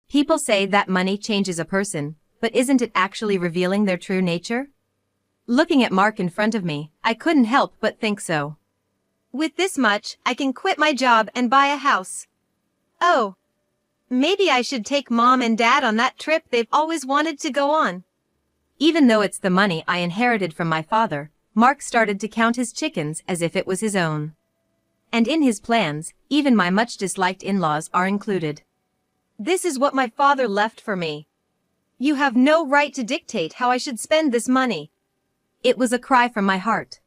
People say that money changes a person, but isn't it actually revealing their true nature? Looking at Mark in front of me, I couldn't help but think so. With this much, I can quit my job and buy a house. Oh. Maybe I should take Mom and Dad on that trip they've always wanted to go on. Even though it's the money I inherited from my father, Mark started to count his chickens as if it was his own. And in his plans, even my much disliked in-laws are included. This is what my father left for me. You have no right to dictate how I should spend this money. It was a cry from my heart.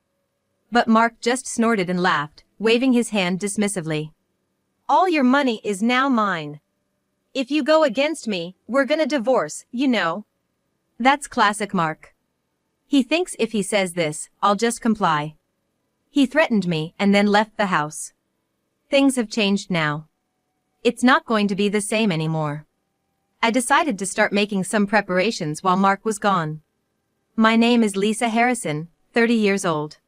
But Mark just snorted and laughed, waving his hand dismissively. All your money is now mine. If you go against me, we're gonna divorce, you know. That's classic Mark. He thinks if he says this, I'll just comply. He threatened me and then left the house. Things have changed now. It's not going to be the same anymore. I decided to start making some preparations while Mark was gone. My name is Lisa Harrison, 30 years old.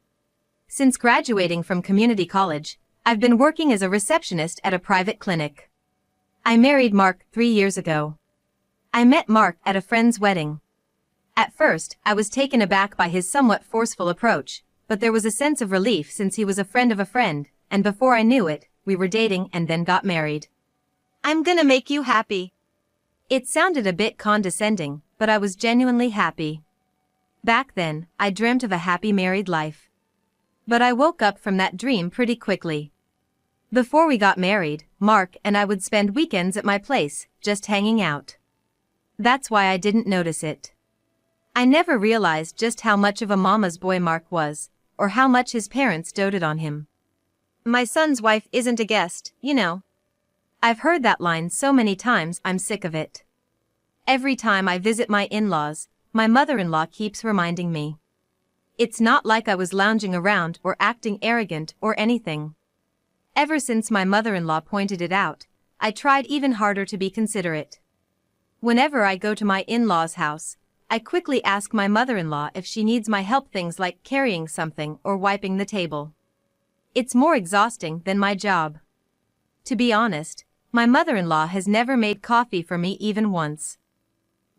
Since graduating from community college, I've been working as a receptionist at a private clinic. I married Mark 3 years ago. I met Mark at a friend's wedding. At first, I was taken aback by his somewhat forceful approach, but there was a sense of relief since he was a friend of a friend, and before I knew it, we were dating and then got married. I'm gonna make you happy. It sounded a bit condescending, but I was genuinely happy. Back then, I dreamt of a happy married life. But I woke up from that dream pretty quickly. Before we got married, Mark and I would spend weekends at my place, just hanging out. That's why I didn't notice it. I never realized just how much of a mama's boy Mark was, or how much his parents doted on him. My son's wife isn't a guest, you know. I've heard that line so many times I'm sick of it. Every time I visit my in-laws, my mother-in-law keeps reminding me. It's not like I was lounging around or acting arrogant or anything. Ever since my mother-in-law pointed it out, I tried even harder to be considerate. Whenever I go to my in-laws' house, I quickly ask my mother-in-law if she needs my help, things like carrying something or wiping the table. It's more exhausting than my job. To be honest, my mother-in-law has never made coffee for me even once.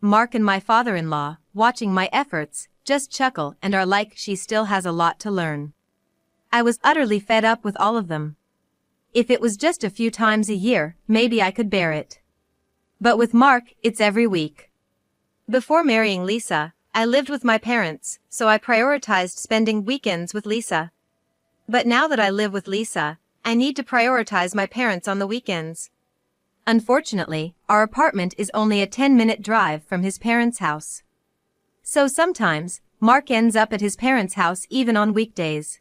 Mark and my father-in-law, watching my efforts, just chuckle and are like she still has a lot to learn. I was utterly fed up with all of them. If it was just a few times a year, maybe I could bear it. But with Mark, it's every week. Before marrying Lisa, I lived with my parents, so I prioritized spending weekends with Lisa. But now that I live with Lisa, I need to prioritize my parents on the weekends. Unfortunately, our apartment is only a 10-minute drive from his parents' house. So sometimes, Mark ends up at his parents' house even on weekdays.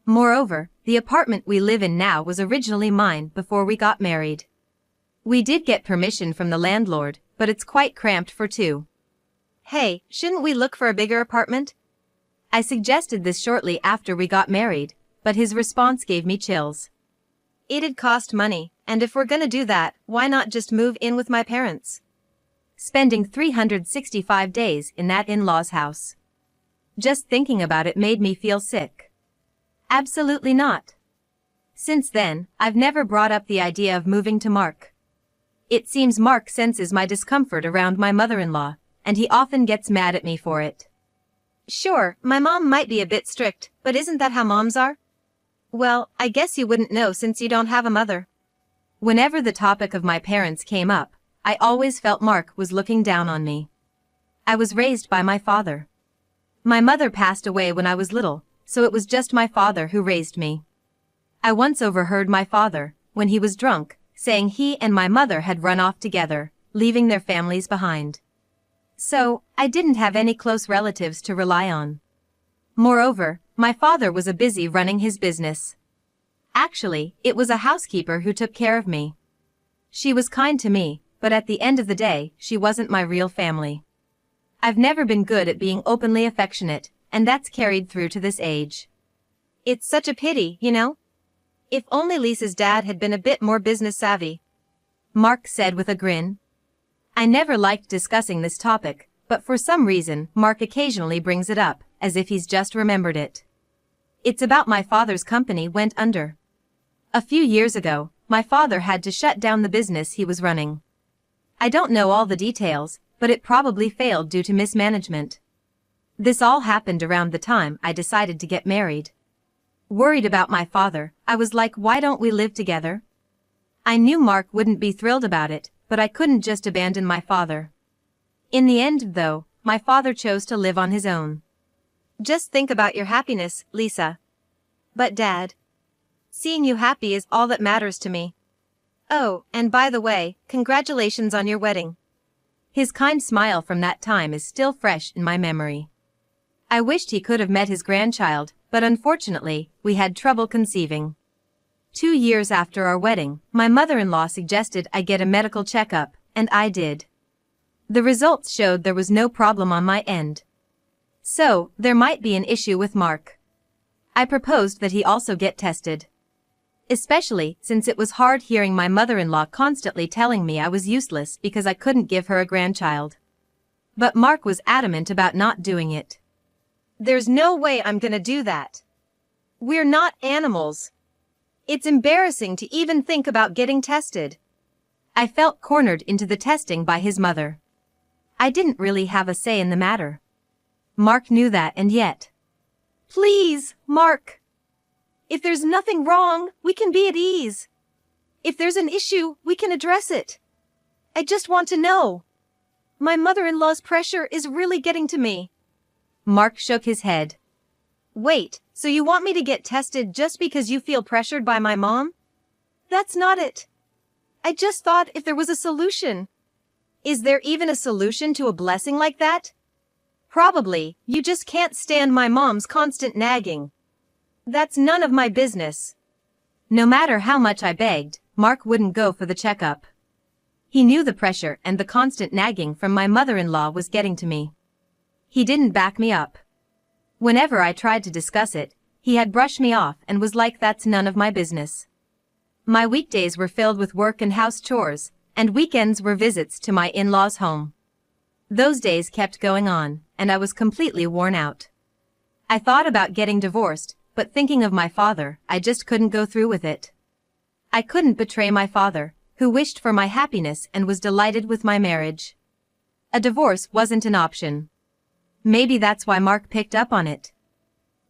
Moreover, the apartment we live in now was originally mine before we got married. We did get permission from the landlord, but it's quite cramped for two. Hey, shouldn't we look for a bigger apartment? I suggested this shortly after we got married, but his response gave me chills. It'd cost money, and if we're gonna do that, why not just move in with my parents? Spending 365 days in that in-law's house. Just thinking about it made me feel sick. Absolutely not. Since then, I've never brought up the idea of moving to Mark. It seems Mark senses my discomfort around my mother-in-law, and he often gets mad at me for it. Sure, my mom might be a bit strict, but isn't that how moms are? Well, I guess you wouldn't know since you don't have a mother. Whenever the topic of my parents came up, I always felt Mark was looking down on me. I was raised by my father. My mother passed away when I was little, so it was just my father who raised me. I once overheard my father, when he was drunk, saying he and my mother had run off together, leaving their families behind. So, I didn't have any close relatives to rely on. Moreover, my father was busy running his business. Actually, it was a housekeeper who took care of me. She was kind to me, but at the end of the day, she wasn't my real family. I've never been good at being openly affectionate, and that's carried through to this age. It's such a pity, you know? If only Lisa's dad had been a bit more business savvy. Mark said with a grin. I never liked discussing this topic, but for some reason, Mark occasionally brings it up, as if he's just remembered it. It's about my father's company went under. A few years ago, my father had to shut down the business he was running. I don't know all the details, but it probably failed due to mismanagement. This all happened around the time I decided to get married. Worried about my father, I was like, why don't we live together? I knew Mark wouldn't be thrilled about it, but I couldn't just abandon my father. In the end, though, my father chose to live on his own. Just think about your happiness, Lisa. But Dad, seeing you happy is all that matters to me. Oh, and by the way, congratulations on your wedding. His kind smile from that time is still fresh in my memory. I wished he could have met his grandchild, but unfortunately, we had trouble conceiving. 2 years after our wedding, my mother-in-law suggested I get a medical checkup, and I did. The results showed there was no problem on my end. So, there might be an issue with Mark. I proposed that he also get tested. Especially since it was hard hearing my mother-in-law constantly telling me I was useless because I couldn't give her a grandchild. But Mark was adamant about not doing it. There's no way I'm gonna do that. We're not animals. It's embarrassing to even think about getting tested. I felt cornered into the testing by his mother. I didn't really have a say in the matter. Mark knew that, and yet. Please, Mark. If there's nothing wrong, we can be at ease. If there's an issue, we can address it. I just want to know. My mother-in-law's pressure is really getting to me. Mark shook his head. Wait, so you want me to get tested just because you feel pressured by my mom? That's not it. I just thought if there was a solution. Is there even a solution to a blessing like that? Probably, you just can't stand my mom's constant nagging. That's none of my business. No matter how much I begged, Mark wouldn't go for the checkup. He knew the pressure and the constant nagging from my mother-in-law was getting to me. He didn't back me up. Whenever I tried to discuss it, he had brushed me off and was like, that's none of my business. My weekdays were filled with work and house chores, and weekends were visits to my in-laws' home. Those days kept going on, and I was completely worn out. I thought about getting divorced, but thinking of my father, I just couldn't go through with it. I couldn't betray my father, who wished for my happiness and was delighted with my marriage. A divorce wasn't an option. Maybe that's why Mark picked up on it.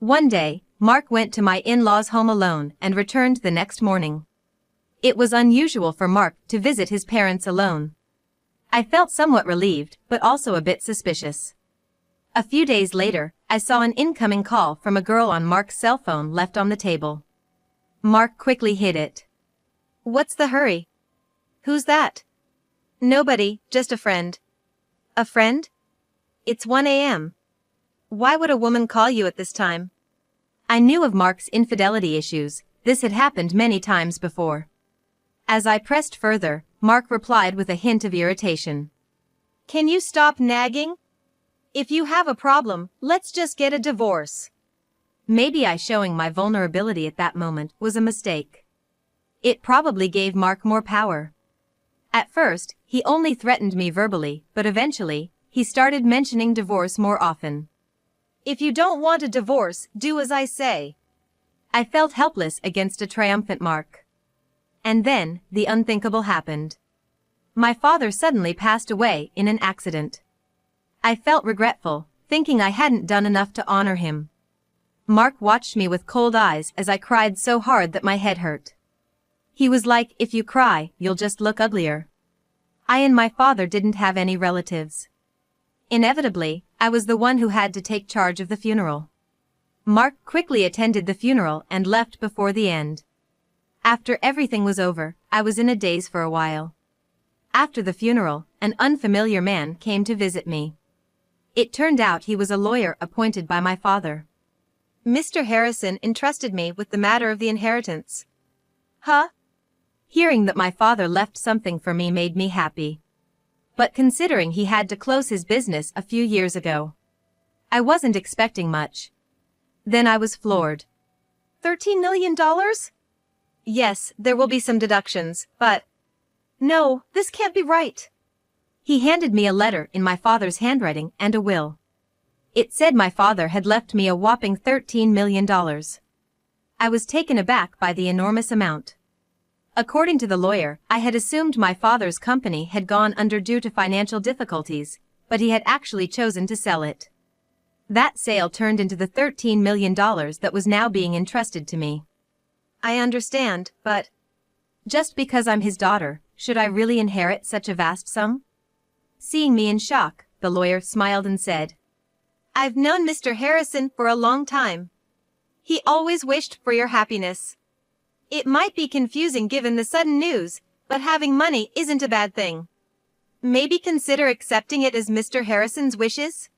One day, Mark went to my in-laws' home alone and returned the next morning. It was unusual for Mark to visit his parents alone. I felt somewhat relieved, but also a bit suspicious. A few days later, I saw an incoming call from a girl on Mark's cell phone left on the table. Mark quickly hid it. What's the hurry? Who's that? Nobody, just a friend. A friend? It's 1 a.m. Why would a woman call you at this time? I knew of Mark's infidelity issues. This had happened many times before. As I pressed further, Mark replied with a hint of irritation. Can you stop nagging? If you have a problem, let's just get a divorce. Maybe I showing my vulnerability at that moment was a mistake. It probably gave Mark more power. At first, he only threatened me verbally, but eventually, he started mentioning divorce more often. If you don't want a divorce, do as I say. I felt helpless against a triumphant Mark. And then, the unthinkable happened. My father suddenly passed away in an accident. I felt regretful, thinking I hadn't done enough to honor him. Mark watched me with cold eyes as I cried so hard that my head hurt. He was like, if you cry, you'll just look uglier. I and my father didn't have any relatives. Inevitably, I was the one who had to take charge of the funeral. Mark quickly attended the funeral and left before the end. After everything was over, I was in a daze for a while. After the funeral, an unfamiliar man came to visit me. It turned out he was a lawyer appointed by my father. Mr. Harrison entrusted me with the matter of the inheritance. Huh? Hearing that my father left something for me made me happy. But considering he had to close his business a few years ago, I wasn't expecting much. Then I was floored. $13 million? Yes, there will be some deductions, but... No, this can't be right. He handed me a letter in my father's handwriting and a will. It said my father had left me a whopping $13 million. I was taken aback by the enormous amount. According to the lawyer, I had assumed my father's company had gone under due to financial difficulties, but he had actually chosen to sell it. That sale turned into the $13 million that was now being entrusted to me. I understand, but just because I'm his daughter, should I really inherit such a vast sum? Seeing me in shock, the lawyer smiled and said, I've known Mr. Harrison for a long time. He always wished for your happiness. It might be confusing given the sudden news, but having money isn't a bad thing. Maybe consider accepting it as Mr. Harrison's wishes?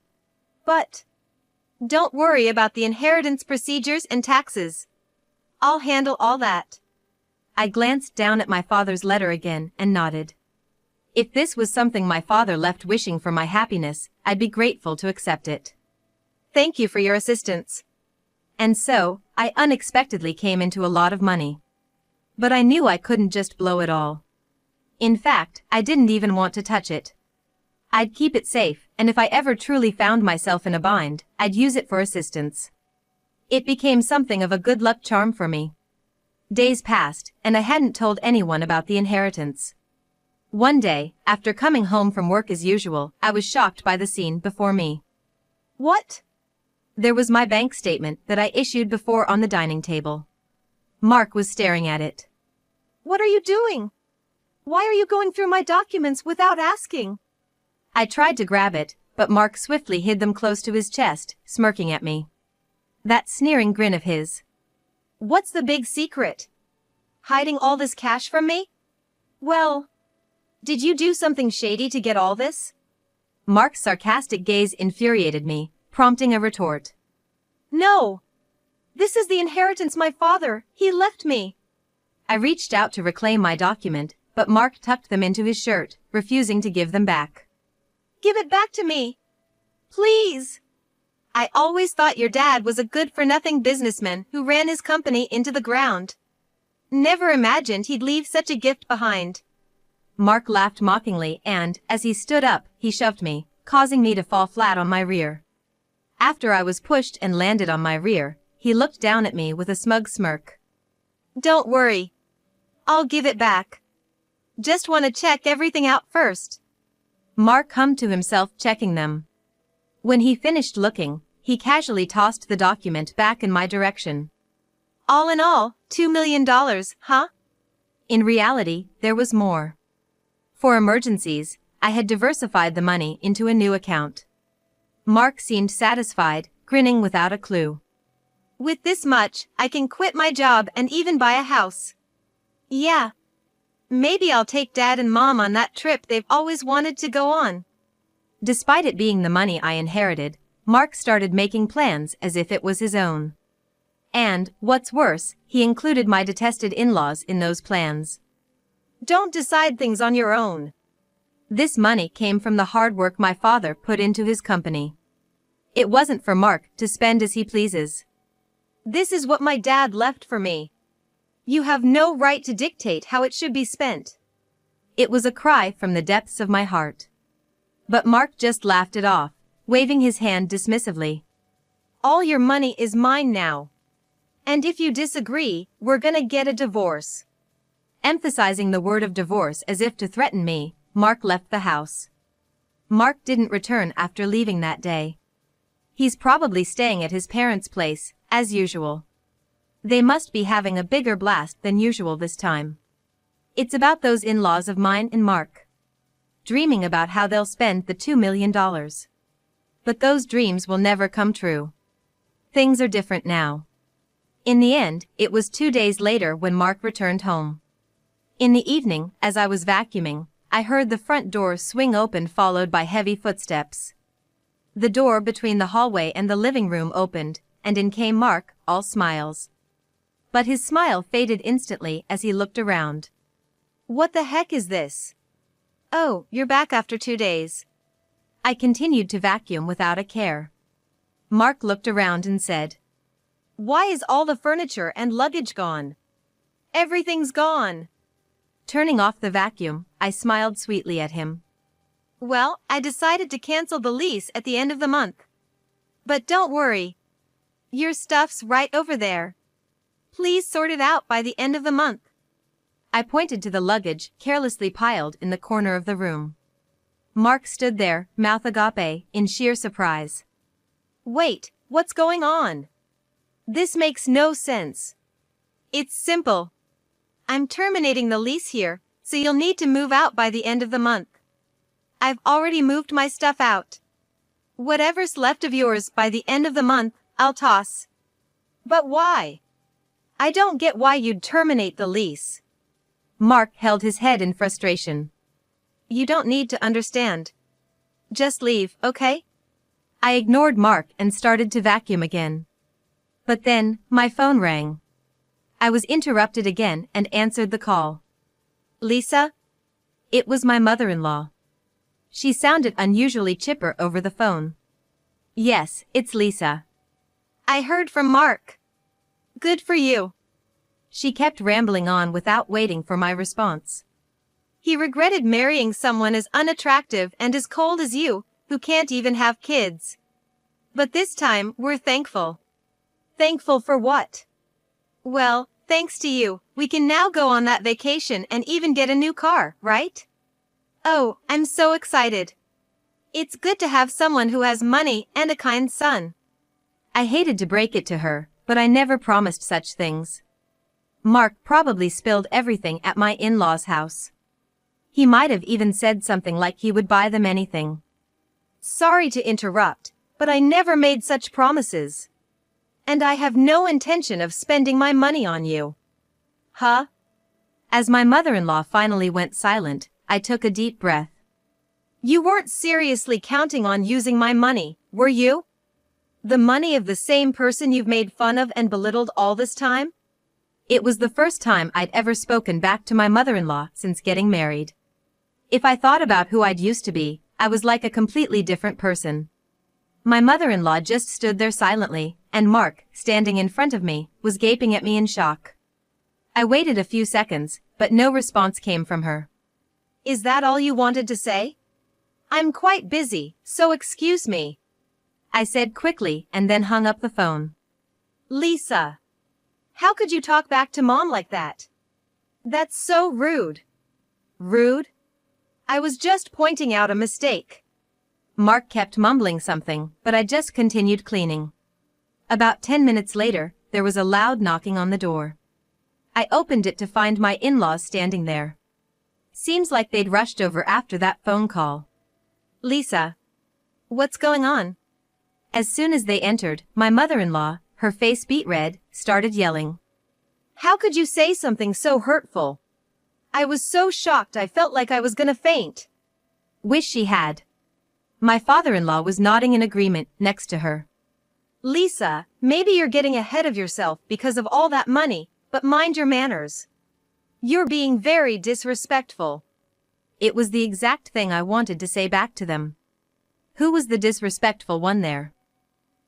But don't worry about the inheritance procedures and taxes. I'll handle all that. I glanced down at my father's letter again and nodded. If this was something my father left wishing for my happiness, I'd be grateful to accept it. Thank you for your assistance. And so, I unexpectedly came into a lot of money. But I knew I couldn't just blow it all. In fact, I didn't even want to touch it. I'd keep it safe, and if I ever truly found myself in a bind, I'd use it for assistance. It became something of a good luck charm for me. Days passed, and I hadn't told anyone about the inheritance. One day, after coming home from work as usual, I was shocked by the scene before me. What? There was my bank statement that I issued before on the dining table. Mark was staring at it. What are you doing? Why are you going through my documents without asking? I tried to grab it, but Mark swiftly hid them close to his chest, smirking at me. That sneering grin of his. What's the big secret? Hiding all this cash from me? Well, did you do something shady to get all this? Mark's sarcastic gaze infuriated me, prompting a retort. No. This is the inheritance my father, he left me. I reached out to reclaim my document, but Mark tucked them into his shirt, refusing to give them back. Give it back to me. Please. I always thought your dad was a good-for-nothing businessman who ran his company into the ground. Never imagined he'd leave such a gift behind. Mark laughed mockingly and, as he stood up, he shoved me, causing me to fall flat on my rear. After I was pushed and landed on my rear, he looked down at me with a smug smirk. Don't worry. I'll give it back. Just want to check everything out first. Mark hummed to himself, checking them. When he finished looking, he casually tossed the document back in my direction. All in all, $2 million, huh? In reality, there was more. For emergencies, I had diversified the money into a new account. Mark seemed satisfied, grinning without a clue. With this much, I can quit my job and even buy a house. Yeah. Maybe I'll take Dad and Mom on that trip they've always wanted to go on. Despite it being the money I inherited, Mark started making plans as if it was his own. And, what's worse, he included my detested in-laws in those plans. Don't decide things on your own. This money came from the hard work my father put into his company. It wasn't for Mark to spend as he pleases. This is what my dad left for me. You have no right to dictate how it should be spent. It was a cry from the depths of my heart. But Mark just laughed it off, waving his hand dismissively. All your money is mine now. And if you disagree, we're gonna get a divorce. Emphasizing the word of divorce as if to threaten me, Mark left the house. Mark didn't return after leaving that day. He's probably staying at his parents' place, as usual. They must be having a bigger blast than usual this time. It's about those in-laws of mine and Mark. Dreaming about how they'll spend the $2 million. But those dreams will never come true. Things are different now. In the end, it was 2 days later when Mark returned home. In the evening, as I was vacuuming, I heard the front door swing open followed by heavy footsteps. The door between the hallway and the living room opened, and in came Mark, all smiles. But his smile faded instantly as he looked around. What the heck is this? Oh, you're back after 2 days. I continued to vacuum without a care. Mark looked around and said, Why is all the furniture and luggage gone? Everything's gone. Turning off the vacuum, I smiled sweetly at him. Well, I decided to cancel the lease at the end of the month. But don't worry. Your stuff's right over there. Please sort it out by the end of the month. I pointed to the luggage carelessly piled in the corner of the room. Mark stood there, mouth agape, in sheer surprise. Wait, what's going on? This makes no sense. It's simple. I'm terminating the lease here, so you'll need to move out by the end of the month. I've already moved my stuff out. Whatever's left of yours by the end of the month, I'll toss. But why? I don't get why you'd terminate the lease. Mark held his head in frustration. You don't need to understand. Just leave, okay? I ignored Mark and started to vacuum again. But then, my phone rang. I was interrupted again and answered the call. Lisa? It was my mother-in-law. She sounded unusually chipper over the phone. Yes, it's Lisa. I heard from Mark. Good for you. She kept rambling on without waiting for my response. He regretted marrying someone as unattractive and as cold as you, who can't even have kids. But this time, we're thankful. Thankful for what? Well, thanks to you, we can now go on that vacation and even get a new car, right? Oh, I'm so excited. It's good to have someone who has money and a kind son. I hated to break it to her, but I never promised such things. Mark probably spilled everything at my in-laws' house. He might have even said something like he would buy them anything. Sorry to interrupt, but I never made such promises. And I have no intention of spending my money on you. Huh? As my mother-in-law finally went silent, I took a deep breath. You weren't seriously counting on using my money, were you? The money of the same person you've made fun of and belittled all this time? It was the first time I'd ever spoken back to my mother-in-law since getting married. If I thought about who I'd used to be, I was like a completely different person. My mother-in-law just stood there silently, and Mark, standing in front of me, was gaping at me in shock. I waited a few seconds, but no response came from her. Is that all you wanted to say? I'm quite busy, so excuse me. I said quickly and then hung up the phone. Lisa. How could you talk back to Mom like that? That's so rude. Rude? I was just pointing out a mistake. Mark kept mumbling something, but I just continued cleaning. About 10 minutes later, there was a loud knocking on the door. I opened it to find my in-laws standing there. Seems like they'd rushed over after that phone call. Lisa. What's going on? As soon as they entered, my mother-in-law, her face beet red, started yelling. How could you say something so hurtful? I was so shocked I felt like I was gonna faint. Wish she had. My father-in-law was nodding in agreement next to her. Lisa, maybe you're getting ahead of yourself because of all that money, but mind your manners. You're being very disrespectful. It was the exact thing I wanted to say back to them. Who was the disrespectful one there?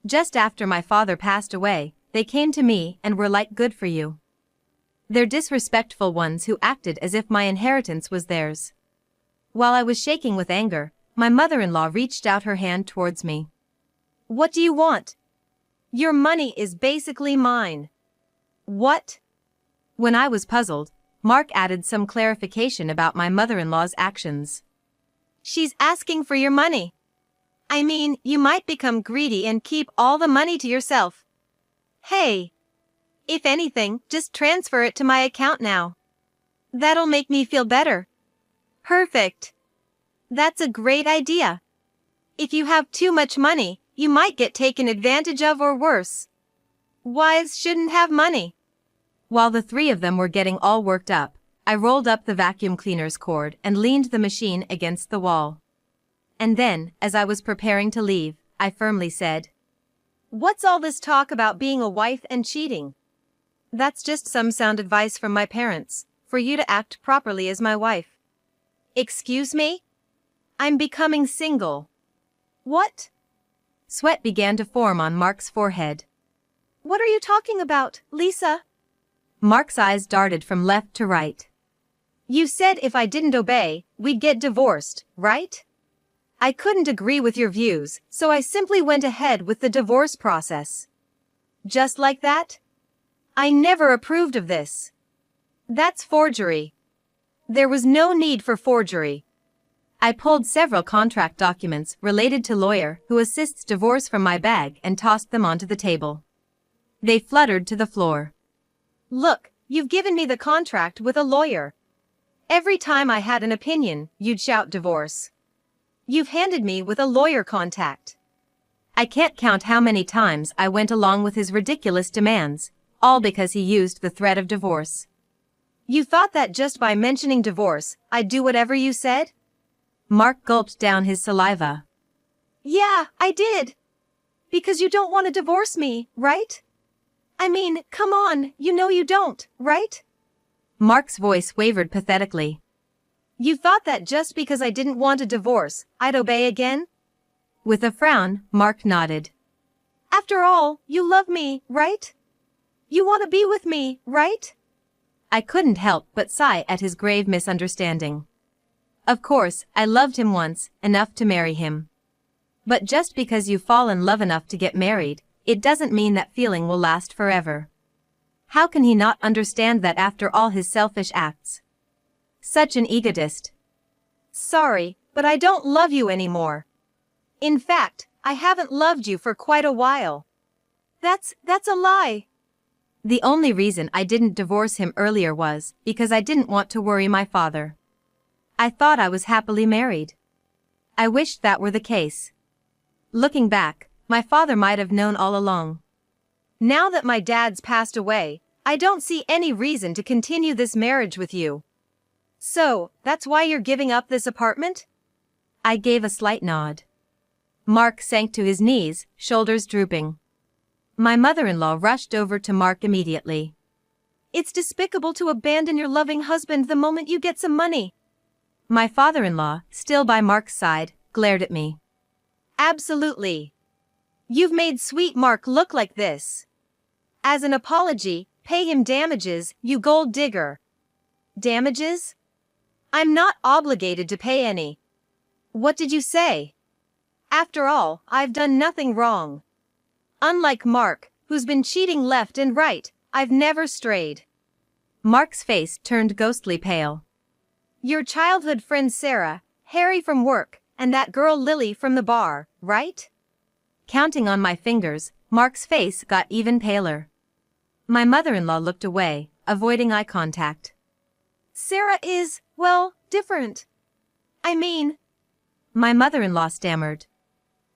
Just after my father passed away, they came to me and were like, good for you. They're disrespectful ones who acted as if my inheritance was theirs. While I was shaking with anger, my mother-in-law reached out her hand towards me. What do you want? Your money is basically mine. What? When I was puzzled, Mark added some clarification about my mother-in-law's actions. She's asking for your money. I mean, you might become greedy and keep all the money to yourself. Hey. If anything, just transfer it to my account now. That'll make me feel better. Perfect. That's a great idea. If you have too much money, you might get taken advantage of or worse. Wives shouldn't have money. While the three of them were getting all worked up, I rolled up the vacuum cleaner's cord and leaned the machine against the wall. And then, as I was preparing to leave, I firmly said, What's all this talk about being a wife and cheating? That's just some sound advice from my parents, for you to act properly as my wife. Excuse me? I'm becoming single. What? Sweat began to form on Mark's forehead. What are you talking about, Lisa? Mark's eyes darted from left to right. You said if I didn't obey, we'd get divorced, right? I couldn't agree with your views, so I simply went ahead with the divorce process. Just like that? I never approved of this. That's forgery. There was no need for forgery. I pulled several contract documents related to lawyer who assists divorce from my bag and tossed them onto the table. They fluttered to the floor. Look, you've given me the contract with a lawyer. Every time I had an opinion, you'd shout divorce. You've handed me with a lawyer contact. I can't count how many times I went along with his ridiculous demands, all because he used the threat of divorce. You thought that just by mentioning divorce, I'd do whatever you said? Mark gulped down his saliva. Yeah, I did. Because you don't want to divorce me, right? I mean, come on, you know you don't, right? Mark's voice wavered pathetically. You thought that just because I didn't want a divorce, I'd obey again? With a frown, Mark nodded. After all, you love me, right? You want to be with me, right? I couldn't help but sigh at his grave misunderstanding. Of course, I loved him once, enough to marry him. But just because you fall in love enough to get married, it doesn't mean that feeling will last forever. How can he not understand that after all his selfish acts? Such an egotist. Sorry, but I don't love you anymore. In fact, I haven't loved you for quite a while. That's a lie. The only reason I didn't divorce him earlier was because I didn't want to worry my father. I thought I was happily married. I wished that were the case. Looking back, my father might have known all along. Now that my dad's passed away, I don't see any reason to continue this marriage with you. So, that's why you're giving up this apartment? I gave a slight nod. Mark sank to his knees, shoulders drooping. My mother-in-law rushed over to Mark immediately. It's despicable to abandon your loving husband the moment you get some money. My father-in-law, still by Mark's side, glared at me. Absolutely. You've made sweet Mark look like this. As an apology, pay him damages, you gold digger. Damages? I'm not obligated to pay any. What did you say? After all, I've done nothing wrong. Unlike Mark, who's been cheating left and right, I've never strayed. Mark's face turned ghostly pale. Your childhood friend Sarah, Harry from work, and that girl Lily from the bar, right? Counting on my fingers, Mark's face got even paler. My mother-in-law looked away, avoiding eye contact. Sarah is, well, different. I mean... My mother-in-law stammered.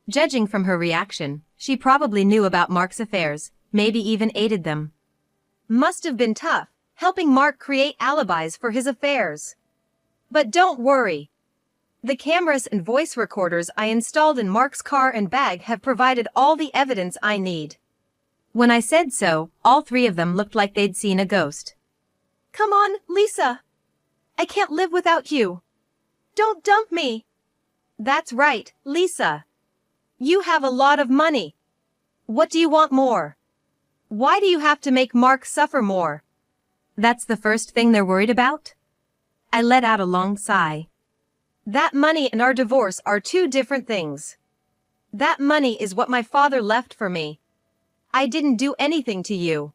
Judging from her reaction, she probably knew about Mark's affairs, maybe even aided them. Must have been tough, helping Mark create alibis for his affairs. But don't worry. The cameras and voice recorders I installed in Mark's car and bag have provided all the evidence I need. When I said so, all three of them looked like they'd seen a ghost. Come on, Lisa. I can't live without you. Don't dump me. That's right, Lisa. You have a lot of money. What do you want more? Why do you have to make Mark suffer more? That's the first thing they're worried about? I let out a long sigh. That money and our divorce are two different things. That money is what my father left for me. I didn't do anything to you.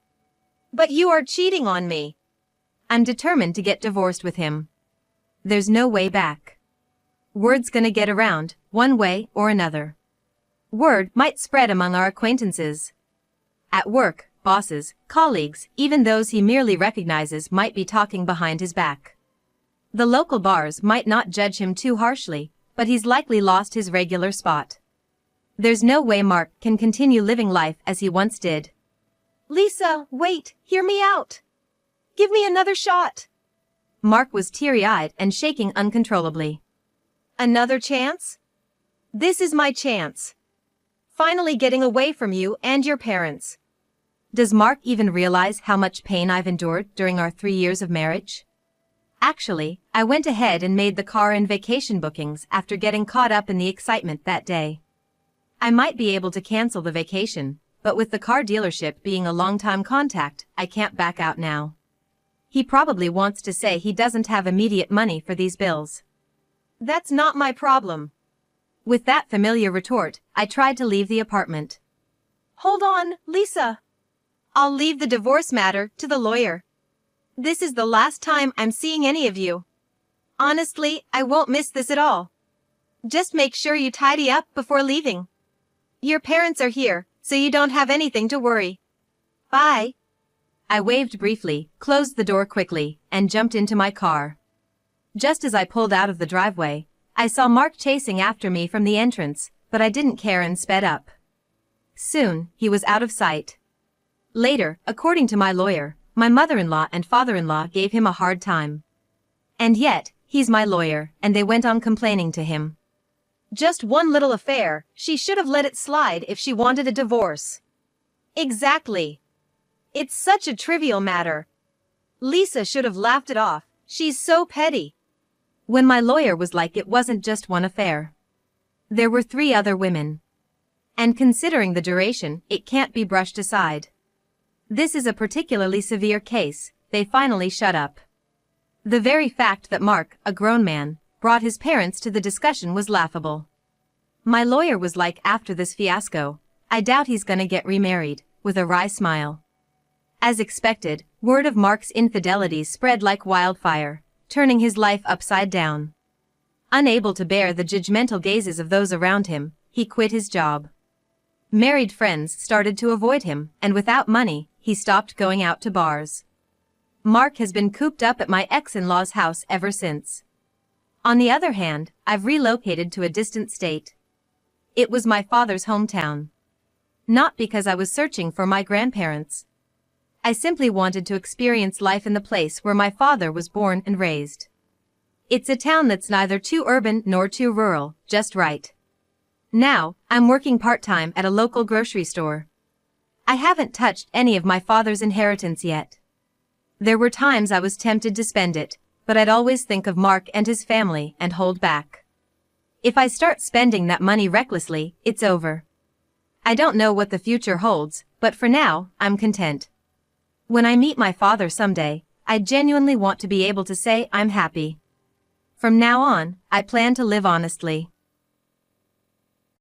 But you are cheating on me. I'm determined to get divorced with him. There's no way back. Word's gonna get around, one way or another. Word might spread among our acquaintances. At work, bosses, colleagues, even those he merely recognizes might be talking behind his back. The local bars might not judge him too harshly, but he's likely lost his regular spot. There's no way Mark can continue living life as he once did. Lisa, wait, hear me out. Give me another shot. Mark was teary-eyed and shaking uncontrollably. Another chance? This is my chance. Finally getting away from you and your parents. Does Mark even realize how much pain I've endured during our 3 years of marriage? Actually, I went ahead and made the car and vacation bookings after getting caught up in the excitement that day. I might be able to cancel the vacation, but with the car dealership being a long-time contact, I can't back out now. He probably wants to say he doesn't have immediate money for these bills. That's not my problem. With that familiar retort, I tried to leave the apartment. Hold on, Lisa. I'll leave the divorce matter to the lawyer. This is the last time I'm seeing any of you. Honestly, I won't miss this at all. Just make sure you tidy up before leaving. Your parents are here, so you don't have anything to worry. Bye. I waved briefly, closed the door quickly, and jumped into my car. Just as I pulled out of the driveway, I saw Mark chasing after me from the entrance, but I didn't care and sped up. Soon, he was out of sight. Later, according to my lawyer, my mother-in-law and father-in-law gave him a hard time. And yet, he's my lawyer, and they went on complaining to him. Just one little affair, she should have let it slide if she wanted a divorce. Exactly. It's such a trivial matter. Lisa should have laughed it off, she's so petty. When my lawyer was like it wasn't just one affair. There were 3 other women. And considering the duration, it can't be brushed aside. This is a particularly severe case, they finally shut up. The very fact that Mark, a grown man, brought his parents to the discussion was laughable. My lawyer was like, after this fiasco, I doubt he's gonna get remarried, with a wry smile. As expected, word of Mark's infidelities spread like wildfire, turning his life upside down. Unable to bear the judgmental gazes of those around him, he quit his job. Married friends started to avoid him, and without money, he stopped going out to bars. Mark has been cooped up at my ex-in-law's house ever since. On the other hand, I've relocated to a distant state. It was my father's hometown. Not because I was searching for my grandparents. I simply wanted to experience life in the place where my father was born and raised. It's a town that's neither too urban nor too rural, just right. Now, I'm working part-time at a local grocery store. I haven't touched any of my father's inheritance yet. There were times I was tempted to spend it, but I'd always think of Mark and his family and hold back. If I start spending that money recklessly, it's over. I don't know what the future holds, but for now, I'm content. When I meet my father someday, I genuinely want to be able to say I'm happy. From now on, I plan to live honestly.